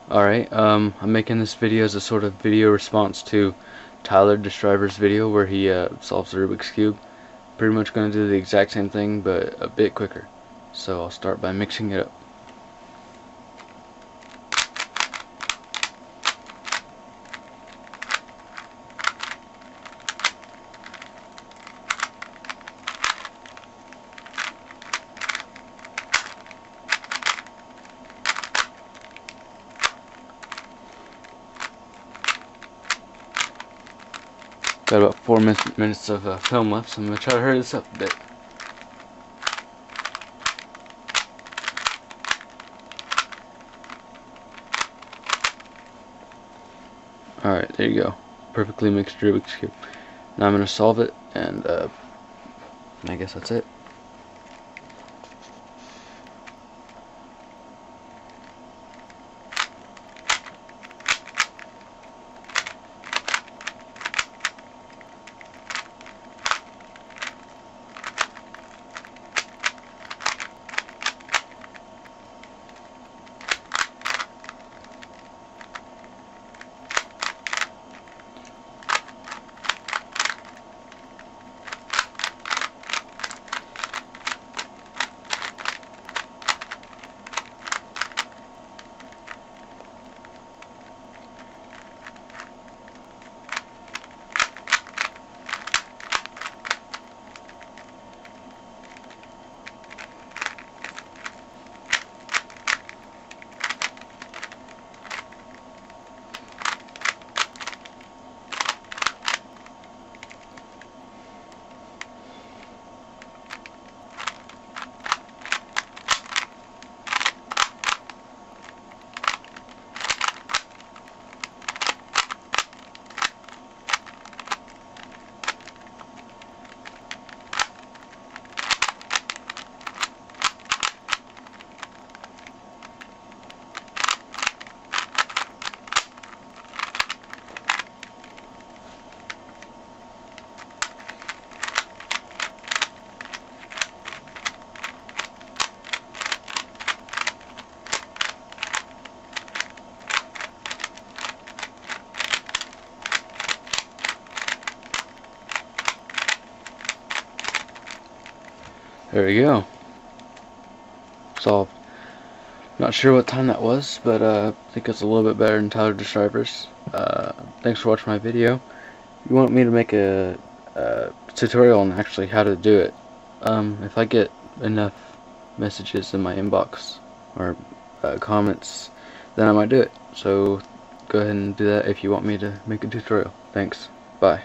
Alright, I'm making this video as a sort of video response to Tyler DeSchryver's video where he solves the Rubik's Cube. Pretty much going to do the exact same thing, but a bit quicker. So I'll start by mixing it up. Got about 4 minutes of film left, so I'm going to try to hurry this up a bit. Alright, there you go. Perfectly mixed Rubik's Cube. Now I'm going to solve it, and I guess that's it. There we go. Solved. Not sure what time that was, but I think it's a little bit better than Tyler DeSchryver's. Thanks for watching my video. If you want me to make a tutorial on actually how to do it, if I get enough messages in my inbox or comments, then I might do it. So go ahead and do that if you want me to make a tutorial. Thanks. Bye.